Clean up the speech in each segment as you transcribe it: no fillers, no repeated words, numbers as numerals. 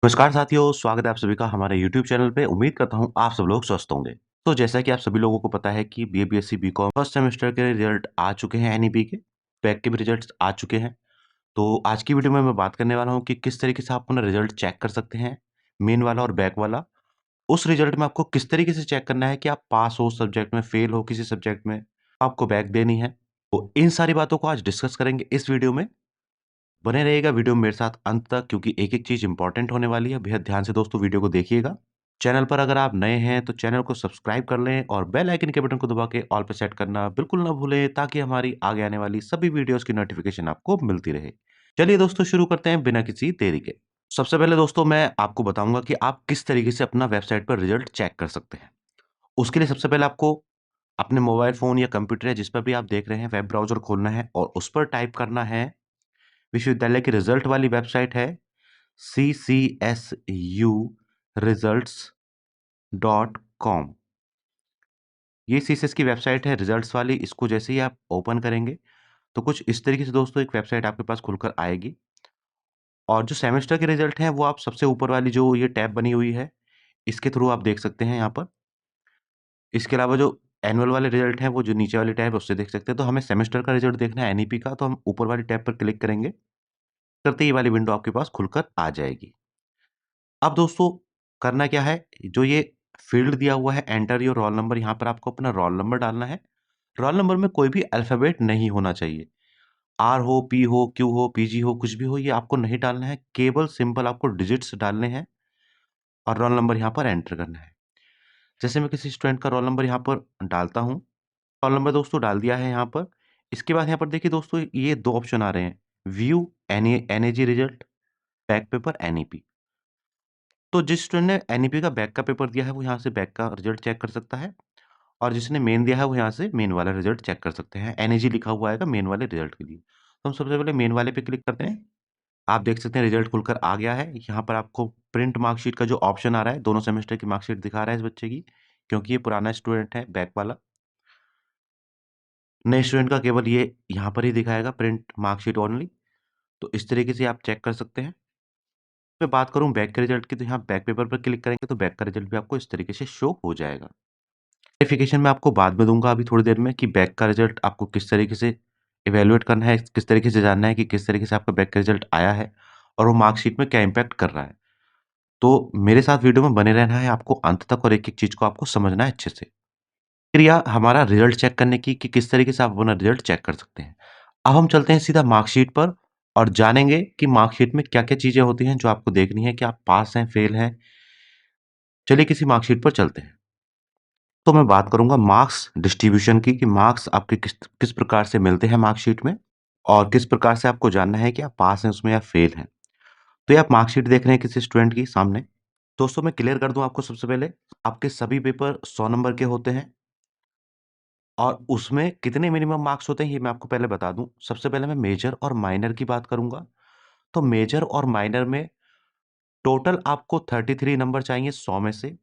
नमस्कार साथियों, स्वागत है आप सभी का हमारे यूट्यूब चैनल पे। उम्मीद करता हूँ आप सब लोग स्वस्थ होंगे। तो जैसा कि आप सभी लोगों को पता है कि BA, BSc, BCom first semester के रिजल्ट आ चुके हैं एनईपी के, बैक के भी रिजल्ट्स आ चुके हैं। तो आज की वीडियो में मैं बात करने वाला हूँ कि किस तरीके से आप अपना रिजल्ट चेक कर सकते हैं, मेन वाला और बैक वाला। उस रिजल्ट में आपको किस तरीके से चेक करना है कि आप पास हो सब्जेक्ट में, फेल हो किसी सब्जेक्ट में, आपको बैक देनी है। तो इन सारी बातों को आज डिस्कस करेंगे इस वीडियो में। बने रहिएगा वीडियो में मेरे साथ अंत तक, क्योंकि एक-एक चीज़ इंपॉर्टेंट होने वाली है। बेहद ध्यान से दोस्तों वीडियो को देखिएगा। चैनल पर अगर आप नए हैं तो चैनल को सब्सक्राइब कर लें और बेल आइकन के बटन को दबा के ऑल पे सेट करना बिल्कुल ना भूलें, ताकि हमारी आगे आने वाली सभी वीडियोज़ की नोटिफ़िकेशन आपको मिलती रहे। चलिए दोस्तों, शुरू करते हैं बिना किसी देरी के। सबसे पहले दोस्तों मैं आपको बताऊँगा कि आप किस तरीके से अपना वेबसाइट पर रिज़ल्ट चेक कर सकते हैं। उसके लिए सबसे पहले आपको अपने मोबाइल फ़ोन या कंप्यूटर या जिस पर भी आप देख रहे हैं, वेब ब्राउज़र खोलना है और उस पर टाइप करना है, विश्वविद्यालय की रिजल्ट वाली वेबसाइट है CCSU results.com। ये सीसीएस की वेबसाइट है रिजल्ट्स वाली। इसको जैसे ही आप ओपन करेंगे तो कुछ इस तरीके से दोस्तों एक वेबसाइट आपके पास खुलकर आएगी। और जो सेमेस्टर के रिजल्ट हैं वो आप सबसे ऊपर वाली जो ये टैब बनी हुई है, इसके थ्रू आप देख सकते हैं यहाँ पर। इसके अलावा जो एनुअल वाले रिजल्ट हैं वो जो नीचे वाली टैब है उससे देख सकते हैं। तो हमें सेमेस्टर का रिजल्ट देखना है एनईपी का, तो हम ऊपर वाली टैब पर क्लिक करेंगे, करते ही ये वाली विंडो आपके पास खुलकर आ जाएगी। अब दोस्तों करना क्या है, जो ये फ़ील्ड दिया हुआ है एंटर योर रोल नंबर, यहाँ पर आपको अपना रोल नंबर डालना है। रोल नंबर में कोई भी अल्फ़ाबेट नहीं होना चाहिए। आर हो, पी हो, क्यू हो, पीजी हो, कुछ भी हो, ये आपको नहीं डालना है। केवल सिंपल आपको डिजिट्स डालने हैं और रोल नंबर यहाँ पर एंटर करना है। जैसे मैं किसी स्टूडेंट का रोल नंबर यहाँ पर डालता हूँ, रोल नंबर दोस्तों डाल दिया है यहाँ पर। इसके बाद यहाँ पर देखिए दोस्तों ये 2 ऑप्शन आ रहे हैं, view NAG result, back paper NEP. तो जिस स्टूडेंट ने एनईपी का बैक का पेपर दिया है वो यहाँ से बैक का रिजल्ट चेक कर सकता है, और जिसने मेन दिया है वो यहाँ से मेन वाला रिजल्ट चेक कर सकते हैं। एनईजी लिखा हुआ आएगा मेन वाले रिजल्ट के लिए। तो हम सबसे पहले मेन वाले पे क्लिक करते हैं। आप देख सकते हैं रिजल्ट खुलकर आ गया है। यहाँ पर आपको प्रिंट मार्कशीट का जो ऑप्शन आ रहा है, दोनों सेमेस्टर की मार्कशीट दिखा रहा है इस बच्चे की, क्योंकि ये पुराना स्टूडेंट है बैक वाला। नए स्टूडेंट का केवल ये यहाँ पर ही दिखाएगा प्रिंट मार्कशीट ओनली। तो इस तरीके से आप चेक कर सकते हैं। मैं बात करूँ बैक के रिजल्ट की, तो यहाँ बैक पेपर पर क्लिक करेंगे तो बैक का रिजल्ट भी आपको इस तरीके से शो हो जाएगा। वेरिफिकेशन मैं आपको बाद में दूँगा अभी थोड़ी देर में, कि बैक का रिजल्ट आपको किस तरीके से इवैल्यूएट करना है, किस तरीके से जानना है कि किस तरीके से आपका बैक का रिजल्ट आया है और वो मार्कशीट में क्या इम्पैक्ट कर रहा है। तो मेरे साथ वीडियो में बने रहना है आपको अंत तक, और एक-एक चीज़ को आपको समझना है अच्छे से। क्रिया हमारा रिजल्ट चेक करने की कि किस तरीके से आप अपना रिजल्ट चेक कर सकते हैं। अब हम चलते हैं सीधा मार्कशीट पर और जानेंगे कि मार्कशीट में क्या-क्या चीज़ें होती हैं जो आपको देखनी है कि आप पास हैं, फेल हैं। चलिए किसी मार्कशीट पर चलते हैं। तो मैं बात करूँगा मार्क्स डिस्ट्रीब्यूशन की, कि मार्क्स आपके किस किस प्रकार से मिलते हैं मार्कशीट में और किस प्रकार से आपको जानना है कि आप पास हैं उसमें या फेल हैं। तो ये आप मार्कशीट देख रहे हैं किसी स्टूडेंट की सामने। दोस्तों मैं क्लियर कर दूँ आपको सबसे पहले, आपके सभी पेपर 100 नंबर के होते हैं और उसमें कितने मिनिमम मार्क्स होते हैं ये मैं आपको पहले बता दूँ। सबसे पहले मैं मेजर और माइनर की बात करूँगा। तो मेजर और माइनर में टोटल आपको 33 नंबर चाहिए 100 में से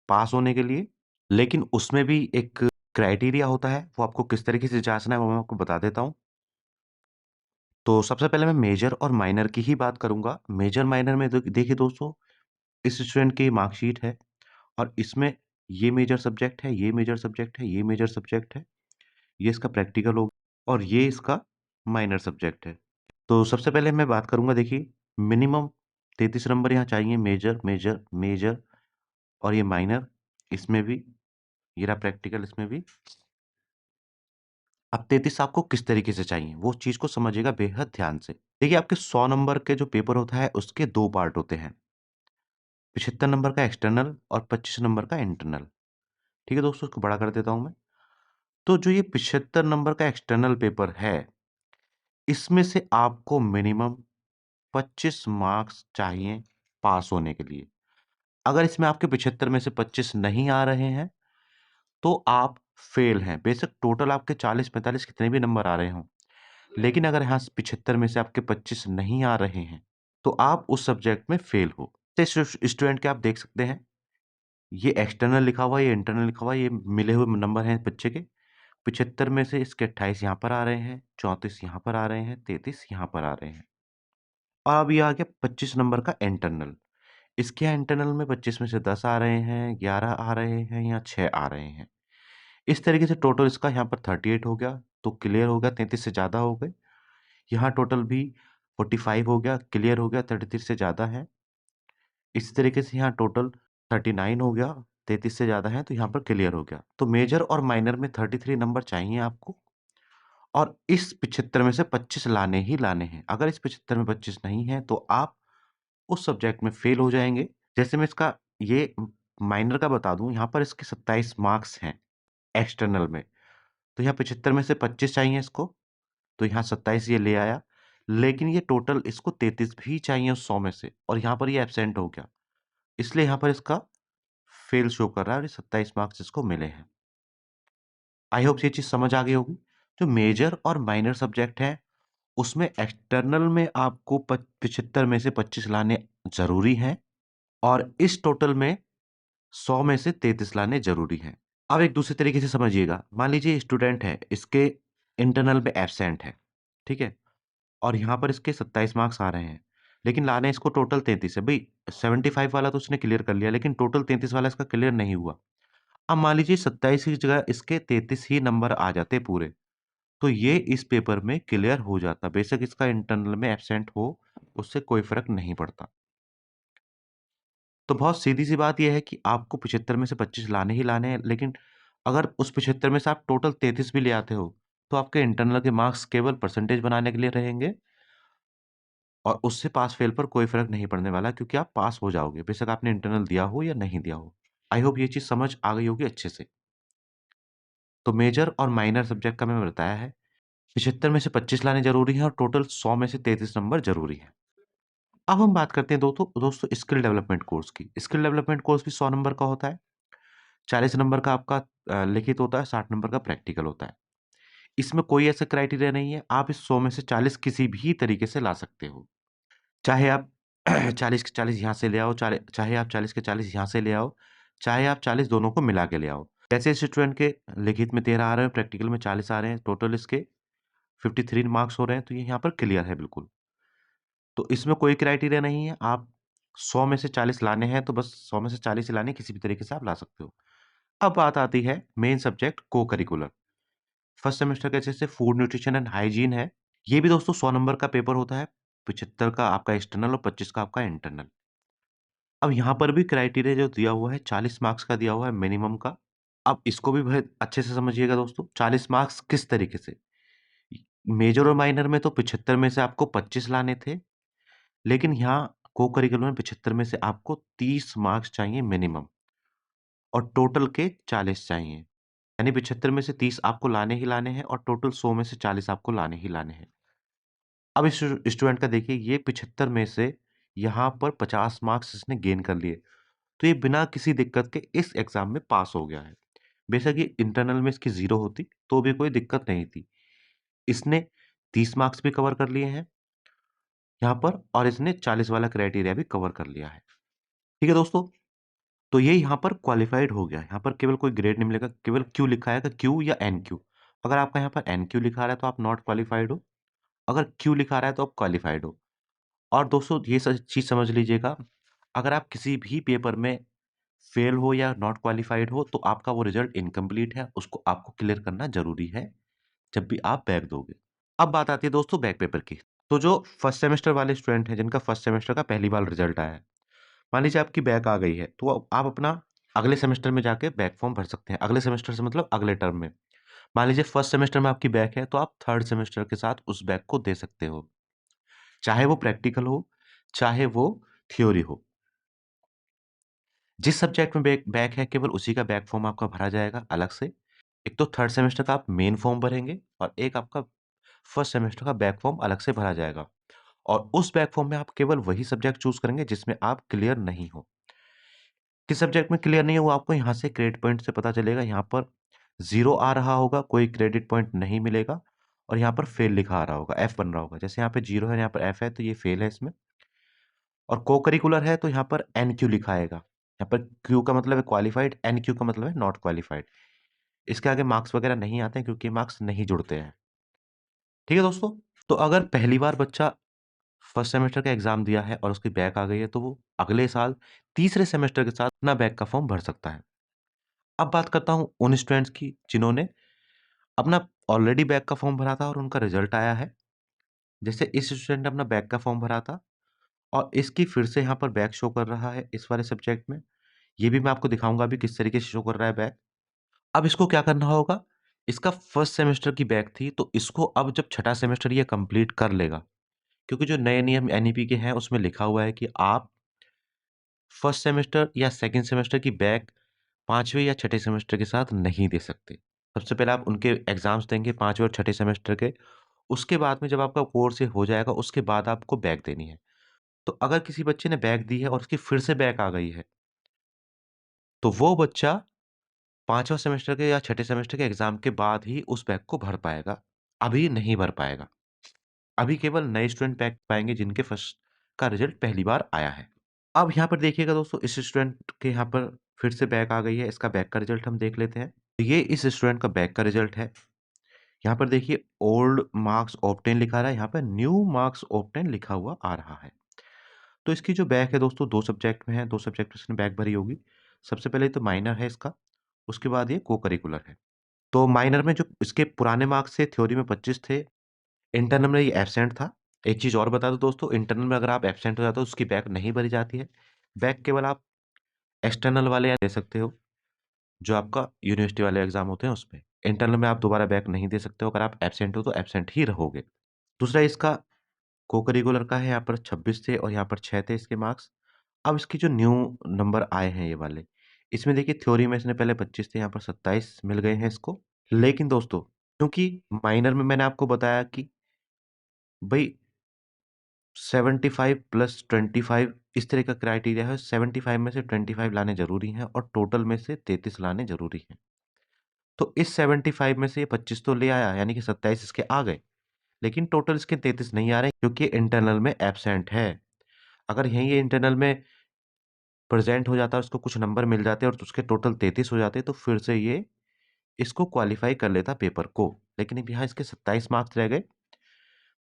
पास होने के लिए। लेकिन उसमें भी एक क्राइटेरिया होता है, वो आपको किस तरीके से जाँचना है वो मैं आपको बता देता हूँ। तो सबसे पहले मैं मेजर और माइनर की ही बात करूँगा। मेजर माइनर में देखिए दोस्तों, इस स्टूडेंट की मार्कशीट है और इसमें ये मेजर सब्जेक्ट है, ये मेजर सब्जेक्ट है, ये मेजर सब्जेक्ट है, ये इसका प्रैक्टिकल होगा और ये इसका माइनर सब्जेक्ट है। तो सबसे पहले मैं बात करूँगा, देखिए मिनिमम 33 नंबर यहाँ चाहिए, मेजर, मेजर, मेजर और ये माइनर, इसमें भी, ये रहा प्रैक्टिकल इसमें भी। अब 33 आपको किस तरीके से चाहिए, वो चीज़ को समझिएगा बेहद ध्यान से। देखिए आपके 100 नंबर के जो पेपर होता है उसके 2 पार्ट होते हैं। 75 नंबर का एक्सटर्नल और 25 नंबर का इंटरनल। ठीक है दोस्तों, इसको बड़ा कर देता हूँ मैं। तो जो ये 75 नंबर का एक्सटर्नल पेपर है, इसमें से आपको मिनिमम 25 मार्क्स चाहिए पास होने के लिए। अगर इसमें आपके 75 में से 25 नहीं आ रहे हैं, तो आप फेल हैं। बेशक टोटल आपके 40-45 कितने भी नंबर आ रहे हों, लेकिन अगर यहाँ 75 में से आपके 25 नहीं आ रहे हैं, तो आप उस सब्जेक्ट में फेल हो। तो इस स्टूडेंट के आप देख सकते हैं, ये एक्सटर्नल लिखा हुआ है, ये इंटरनल लिखा हुआ है, ये मिले हुए नंबर हैं बच्चे के। 75 में से इसके 28 यहाँ पर आ रहे हैं, 34 यहाँ पर आ रहे हैं, 33 यहाँ पर आ रहे हैं। और अब ये आ गया 25 नंबर का इंटरनल। इसके यहाँ इंटरनल में 25 में से 10 आ रहे हैं, 11 आ रहे हैं या 6 आ रहे हैं। इस तरीके से टोटल इसका यहाँ पर 38 हो गया, तो क्लियर हो गया, 33 से ज़्यादा हो गए। यहाँ टोटल भी 45 हो गया, क्लियर हो गया, 33 से ज़्यादा है। इसी तरीके से यहाँ टोटल 39 हो गया, 33 से ज़्यादा है, तो यहाँ पर क्लियर हो गया। तो मेजर और माइनर में 33 नंबर चाहिए आपको, और इस 75 में से 25 लाने ही लाने हैं। अगर इस 75 में 25 नहीं है, तो आप उस सब्जेक्ट में फेल हो जाएँगे। जैसे मैं इसका ये माइनर का बता दूँ, यहाँ पर इसके 27 मार्क्स हैं एक्सटर्नल में। तो यहाँ 75 में से 25 चाहिए इसको, तो यहाँ 27 ये ले आया। लेकिन ये टोटल इसको 33 भी चाहिए उस 100 में से, और यहाँ पर ये एब्सेंट हो गया। इसलिए यहाँ पर इसका फेल शो कर रहा है और ये 27 मार्क्स इसको मिले हैं। आई होप ये चीज़ समझ आ गई होगी। जो मेजर और माइनर सब्जेक्ट हैं, उसमें एक्सटर्नल में आपको 75 में से 25 लाने ज़रूरी हैं, और इस टोटल में 100 में से 33 लाने ज़रूरी हैं। अब एक दूसरे तरीके से समझिएगा। मान लीजिए स्टूडेंट है, इसके इंटरनल में एब्सेंट है, ठीक है? और यहाँ पर इसके 27 मार्क्स आ रहे हैं, लेकिन लाने इसको टोटल 33 है। भई 75 वाला तो उसने क्लियर कर लिया, लेकिन टोटल 33 वाला इसका क्लियर नहीं हुआ। अब मान लीजिए 27 की जगह इसके 33 ही नंबर आ जाते पूरे, तो ये इस पेपर में क्लियर हो जाता। बेशक इसका इंटरनल में एब्सेंट हो, उससे कोई फ़र्क नहीं पड़ता। तो बहुत सीधी-सी बात ये है कि आपको 75 में से 25 लाने ही लाने हैं, लेकिन अगर उस 75 में से आप टोटल 33 भी ले आते हो, तो आपके इंटरनल के मार्क्स केवल परसेंटेज बनाने के लिए रहेंगे, और उससे पास फेल पर कोई फ़र्क नहीं पड़ने वाला, क्योंकि आप पास हो जाओगे, बेशक आपने इंटरनल दिया हो या नहीं दिया हो। आई होप ये चीज़ समझ आ गई होगी अच्छे से। तो मेजर और माइनर सब्जेक्ट का मैंने बताया है। 75 में से 25 लाने ज़रूरी हैं, और टोटल 100 में से 33 नंबर ज़रूरी हैं। अब हम बात करते हैं दोस्तों स्किल डेवलपमेंट कोर्स की। स्किल डेवलपमेंट कोर्स भी 100 नंबर का होता है। 40 नंबर का आपका लिखित होता है, 60 नंबर का प्रैक्टिकल होता है। इसमें कोई ऐसा क्राइटेरिया नहीं है, आप इस 100 में से 40 किसी भी तरीके से ला सकते हो। चाहे आप 40 के 40 यहाँ से ले आओ, चाहे आप 40 के 40 यहाँ से ले आओ, चाहे आप 40 दोनों को मिला के ले आओ। जैसे इस स्टूडेंट के लिखित में 13 आ रहे हैं, प्रैक्टिकल में 40 आ रहे हैं, टोटल इसके 53 मार्क्स हो रहे हैं, तो ये यहाँ पर क्लियर है बिल्कुल। तो इसमें कोई क्राइटेरिया नहीं है, आप 100 में से 40 लाने हैं, तो बस 100 में से 40 ही लाने हैं, किसी भी तरीके से आप ला सकते हो। अब बात आती है main subject co-curricular. First semester का जैसे फूड न्यूट्रिशन एंड हाइजीन है, ये भी दोस्तों 100 नंबर का पेपर होता है। 75 का आपका एक्सटर्नल और 25 का आपका इंटरनल। अब यहाँ पर भी क्राइटेरिया जो दिया हुआ है 40 मार्क्स का दिया हुआ है मिनिमम का। अब इसको भी बहुत अच्छे से समझिएगा दोस्तों, 40 मार्क्स किस तरीके से? मेजर और माइनर में तो 75 में से आपको 25 लाने थे, लेकिन यहाँ को-करिकुलर में 75 में से आपको 30 मार्क्स चाहिए मिनिमम, और टोटल के 40 चाहिए। यानी 75 में से 30 आपको लाने ही लाने हैं, और टोटल 100 में से 40 आपको लाने ही लाने हैं। अब इस स्टूडेंट का देखिए, ये 75 में से यहाँ पर 50 मार्क्स इसने गेन कर लिए, तो ये बिना किसी दिक्कत के इस एग्ज़ाम में पास हो गया है। बेशक ये इंटरनल में इसकी 0 होती, तो भी कोई दिक्कत नहीं थी। इसने 30 मार्क्स भी कवर कर लिए हैं यहाँ पर, और इसने 40 वाला क्राइटेरिया भी कवर कर लिया है। ठीक है दोस्तों? तो ये यहाँ पर क्वालिफ़ाइड हो गया। यहाँ पर केवल कोई ग्रेड नहीं मिलेगा, केवल क्यू लिखा आएगा, क्यू या एनक्यू। अगर आपका यहाँ पर एनक्यू लिखा आ रहा है, तो आप नॉट क्वालिफ़ाइड हो। अगर क्यू लिखा आ रहा है, तो आप क्वालिफ़ाइड हो। और दोस्तों ये चीज़ समझ लीजिएगा, अगर आप किसी भी पेपर में फेल हो या नॉट क्वालिफ़ाइड हो, तो आपका वो रिज़ल्ट इनकम्प्लीट है, उसको आपको क्लियर करना ज़रूरी है, जब भी आप बैक दोगे। अब बात आती है दोस्तों बैक पेपर की। तो जो फर्स्ट सेमेस्टर वाले स्टूडेंट हैं, जिनका फर्स्ट सेमेस्टर का पहली बार रिज़ल्ट आया है, मान लीजिए आपकी बैक आ गई है, तो आप अपना अगले सेमेस्टर में जाके बैक फॉर्म भर सकते हैं। अगले सेमेस्टर से मतलब अगले टर्म में। मान लीजिए फर्स्ट सेमेस्टर में आपकी बैक है, तो आप थर्ड सेमेस्टर के साथ उस बैक को दे सकते हो। चाहे वो प्रैक्टिकल हो, चाहे वो थ्योरी हो। जिस सब्जेक्ट में बैक है, केवल उसी का बैक फॉर्म आपका भरा जाएगा अलग से। एक तो थर्ड सेमेस्टर का आप मेन फॉर्म भरेंगे, और एक आपका फर्स्ट सेमेस्टर का बैक फॉर्म अलग से भरा जाएगा। और उस बैक फॉर्म में आप केवल वही सब्जेक्ट चूज़ करेंगे जिसमें आप क्लियर नहीं हो। किस सब्जेक्ट में क्लियर नहीं है, वो आपको यहाँ से क्रेडिट पॉइंट से पता चलेगा। यहाँ पर 0 आ रहा होगा, कोई क्रेडिट पॉइंट नहीं मिलेगा, और यहाँ पर फेल लिखा आ रहा होगा, एफ बन रहा होगा। जैसे यहाँ पे 0 है, यहाँ पर एफ है, तो ये फेल है इसमें। और को-करिकुलर है, तो यहाँ पर एनक्यू लिखा आएगा। यहाँ पर क्यू का मतलब है क्वालिफाइड, एनक्यू का मतलब है नॉट क्वालिफाइड। इसके आगे मार्क्स वगैरह नहीं आते हैं, क्योंकि मार्क्स नहीं जुड़ते हैं। ठीक है दोस्तों? तो अगर पहली बार बच्चा फर्स्ट सेमेस्टर का एग्ज़ाम दिया है और उसकी बैक आ गई है, तो वो अगले साल तीसरे सेमेस्टर के साथ अपना बैक का फॉर्म भर सकता है। अब बात करता हूँ उन स्टूडेंट्स की जिन्होंने अपना ऑलरेडी बैक का फॉर्म भरा था और उनका रिजल्ट आया है। जैसे इस स्टूडेंट ने अपना बैक का फॉर्म भरा था और इसकी फिर से यहाँ पर बैक शो कर रहा है इस वाले सब्जेक्ट में। ये भी मैं आपको दिखाऊँगा अभी किस तरीके से शो कर रहा है बैक। अब इसको क्या करना होगा, इसका फर्स्ट सेमेस्टर की बैक थी, तो इसको अब जब छठा सेमेस्टर ये कंप्लीट कर लेगा, क्योंकि जो नए नियम एनईपी के हैं उसमें लिखा हुआ है कि आप फर्स्ट सेमेस्टर या सेकंड सेमेस्टर की बैक 5वें या छठे सेमेस्टर के साथ नहीं दे सकते। सबसे पहले आप उनके एग्ज़ाम्स देंगे 5वें और छठे सेमेस्टर के, उसके बाद में जब आपका कोर्स ये हो जाएगा, उसके बाद आपको बैक देनी है। तो अगर किसी बच्चे ने बैक दी है और उसकी फिर से बैक आ गई है, तो वो बच्चा 5वाँ सेमेस्टर के या छठे सेमेस्टर के एग्ज़ाम के बाद ही उस बैक को भर पाएगा, अभी नहीं भर पाएगा। अभी केवल नए स्टूडेंट बैक पाएँगे जिनके फर्स्ट का रिज़ल्ट पहली बार आया है। अब यहाँ पर देखिएगा दोस्तों, इस स्टूडेंट के यहाँ पर फिर से बैक आ गई है, इसका बैक का रिज़ल्ट हम देख लेते हैं। ये इस स्टूडेंट का बैक का रिज़ल्ट है। यहाँ पर देखिए ओल्ड मार्क्स ऑब्टेन लिखा रहा है, यहाँ पर न्यू मार्क्स ऑब्टेन लिखा हुआ आ रहा है। तो इसकी जो बैक है दोस्तों 2 सब्जेक्ट में है, 2 सब्जेक्ट में इसने बैक भरी होगी। सबसे पहले तो माइनर है इसका, उसके बाद ये को-करिकुलर है। तो माइनर में जो इसके पुराने मार्क्स थे, थ्योरी में 25 थे, इंटरनल में ये एब्सेंट था। एक चीज़ और बता दूँ दोस्तों, इंटरनल में अगर आप एब्सेंट हो जाते हो, उसकी बैक नहीं भरी जाती है। बैक केवल आप एक्सटर्नल वाले दे सकते हो, जो आपका यूनिवर्सिटी वाले एग्ज़ाम होते हैं उसमें। इंटरनल में आप दोबारा बैक नहीं दे सकते हो, अगर आप एब्सेंट हो तो एब्सेंट ही रहोगे। दूसरा इसका को-करिकुलर का है, यहाँ पर 26 थे और यहाँ पर 6 थे इसके मार्क्स। अब इसके जो न्यू नंबर आए हैं ये वाले, इसमें देखिए थ्योरी में इसने पहले 25 थे, यहाँ पर 27 मिल गए हैं इसको। लेकिन दोस्तों, क्योंकि माइनर में मैंने आपको बताया कि भई 75 प्लस 25 इस तरह का क्राइटेरिया है, 75 में से 25 लाने ज़रूरी हैं और टोटल में से 33 लाने ज़रूरी हैं। तो इस 75 में से ये 25 तो ले आया, यानी कि 27 इसके आ गए, लेकिन टोटल इसके 33 नहीं आ रहे क्योंकि इंटरनल में एब्सेंट है। अगर यहीं ये इंटरनल में प्रेज़ेंट हो जाता, उसको कुछ नंबर मिल जाते और उसके टोटल 33 हो जाते, तो फिर से ये इसको क्वालीफ़ाई कर लेता पेपर को। लेकिन अब यहाँ इसके 27 मार्क्स रह गए।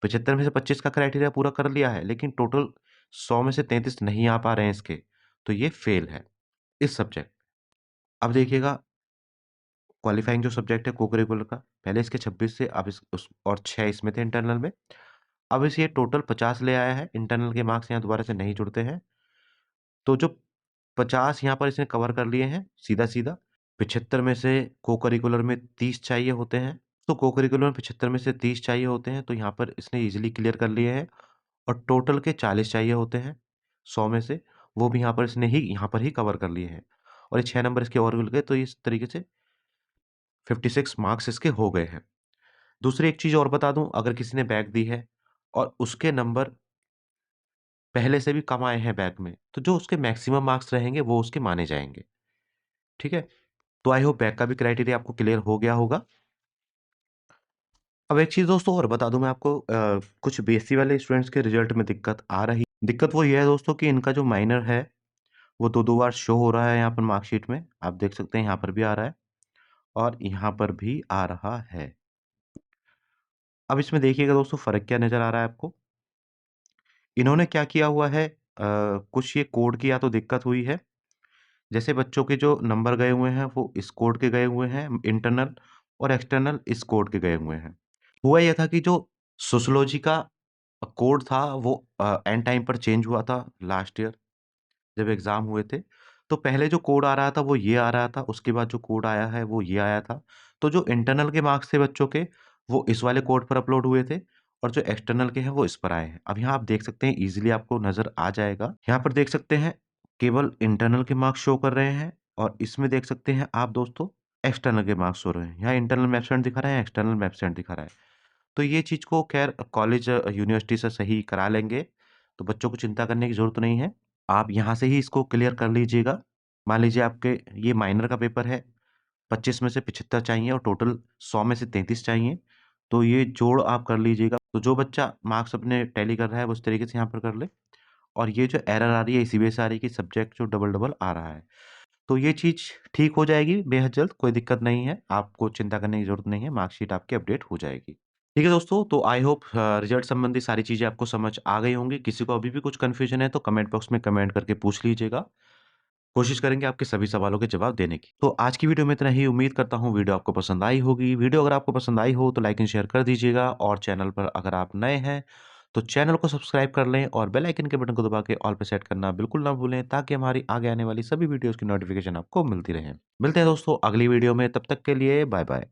75 में से 25 का क्राइटेरिया पूरा कर लिया है, लेकिन टोटल 100 में से 33 नहीं आ पा रहे हैं इसके, तो ये फ़ेल है इस सब्जेक्ट। अब देखिएगा क्वालीफाइंग जो सब्जेक्ट है को-करिकुलर का, पहले इसके 26 से अब इस उस और 6 इसमें थे इंटरनल में। अब इसे ये टोटल 50 ले आया है, इंटरनल के मार्क्स यहाँ दोबारा से नहीं जुड़ते हैं। तो जो 50 यहाँ पर इसने कवर कर लिए हैं सीधा-सीधा, 75 में से को-करिकुलर में 30 चाहिए होते हैं। तो को-करिकुलर में 75 में से 30 चाहिए होते हैं, तो यहाँ पर इसने ईज़िली क्लियर कर लिए हैं और टोटल के 40 चाहिए होते हैं 100 में से, वो भी यहाँ पर ही कवर कर लिए हैं। और ये 6 नंबर इसके और मिल गए, तो इस तरीके से 56 मार्क्स इसके हो गए हैं। दूसरी एक चीज़ और बता दूँ, अगर किसी ने बैक दी है और उसके नंबर पहले से भी कम आए हैं बैक में, तो जो उसके मैक्सिमम मार्क्स रहेंगे वो उसके माने जाएँगे। ठीक है? तो आई होप बैक का भी क्राइटेरिया आपको क्लियर हो गया होगा। अब एक चीज़ दोस्तों और बता दूँ मैं आपको, कुछ बीएससी वाले स्टूडेंट्स के रिज़ल्ट में दिक्कत आ रही। दिक्कत वो ये है दोस्तों कि इनका जो माइनर है, वो 2-2 बार शो हो रहा है यहाँ पर मार्कशीट में। आप देख सकते हैं यहाँ पर भी आ रहा है और यहाँ पर भी आ रहा है। अब इसमें देखिएगा दोस्तों फ़र्क क्या नज़र आ रहा है आपको? इन्होंने क्या किया हुआ है, कुछ ये कोड की या तो दिक्कत हुई है, जैसे बच्चों के जो नंबर गए हुए हैं वो इस कोड के गए हुए हैं इंटरनल और एक्सटर्नल इस कोड के गए हुए हैं। हुआ ये था कि जो सोशियोलॉजी का कोड था वो एंड टाइम पर चेंज हुआ था लास्ट ईयर जब एग्ज़ाम हुए थे। तो पहले जो कोड आ रहा था वो ये आ रहा था, उसके बाद जो कोड आया है वो ये आया था। तो जो इंटरनल के मार्क्स थे बच्चों के, वो इस वाले कोड पर अपलोड हुए थे और जो एक्सटर्नल के हैं वो इस पर आए हैं। अब यहाँ आप देख सकते हैं ईज़िली आपको नज़र आ जाएगा। यहाँ पर देख सकते हैं केवल इंटरनल के मार्क्स शो कर रहे हैं और इसमें देख सकते हैं आप दोस्तों एक्सटर्नल के मार्क्स शो रहे हैं। यहाँ इंटरनल में एब्सेंट दिखा रहा है, एक्सटर्नल में एब्सेंट दिखा रहा है। तो ये चीज़ को ख़ैर कॉलेज यूनिवर्सिटी से सही करा लेंगे, तो बच्चों को चिंता करने की ज़रूरत नहीं है। आप यहाँ से ही इसको क्लियर कर लीजिएगा। मान लीजिए आपके ये माइनर का पेपर है, 25 में से 75 चाहिए और टोटल 100 में से 33 चाहिए, तो ये जोड़ आप कर लीजिएगा। तो जो बच्चा मार्क्स अपने टैली कर रहा है, वो उस तरीके से यहाँ पर कर ले और ये जो एरर आ रही है इसी वजह से आ रही है कि सब्जेक्ट जो डबल-डबल आ रहा है। तो ये चीज़ ठीक हो जाएगी बेहद जल्द, कोई दिक्कत नहीं है, आपको चिंता करने की ज़रूरत नहीं है, मार्कशीट आपकी अपडेट हो जाएगी। ठीक है दोस्तों, तो आई होप रिजल्ट संबंधी सारी चीज़ें आपको समझ आ गई होंगी। किसी को अभी भी कुछ कन्फ्यूजन है तो कमेंट बॉक्स में कमेंट करके पूछ लीजिएगा। कोशिश करेंगे आपके सभी सवालों के जवाब देने की। तो आज की वीडियो में इतना ही, उम्मीद करता हूँ वीडियो आपको पसंद आई होगी। वीडियो अगर आपको पसंद आई हो तो लाइक एंड शेयर कर दीजिएगा और चैनल पर अगर आप नए हैं तो चैनल को सब्सक्राइब कर लें और बेल आइकन के बटन को दबा के ऑल पे सेट करना बिल्कुल ना भूलें, ताकि हमारी आगे आने वाली सभी वीडियोज़ की नोटिफ़िकेशन आपको मिलती रहे। मिलते हैं दोस्तों अगली वीडियो में, तब तक के लिए बाय बाय।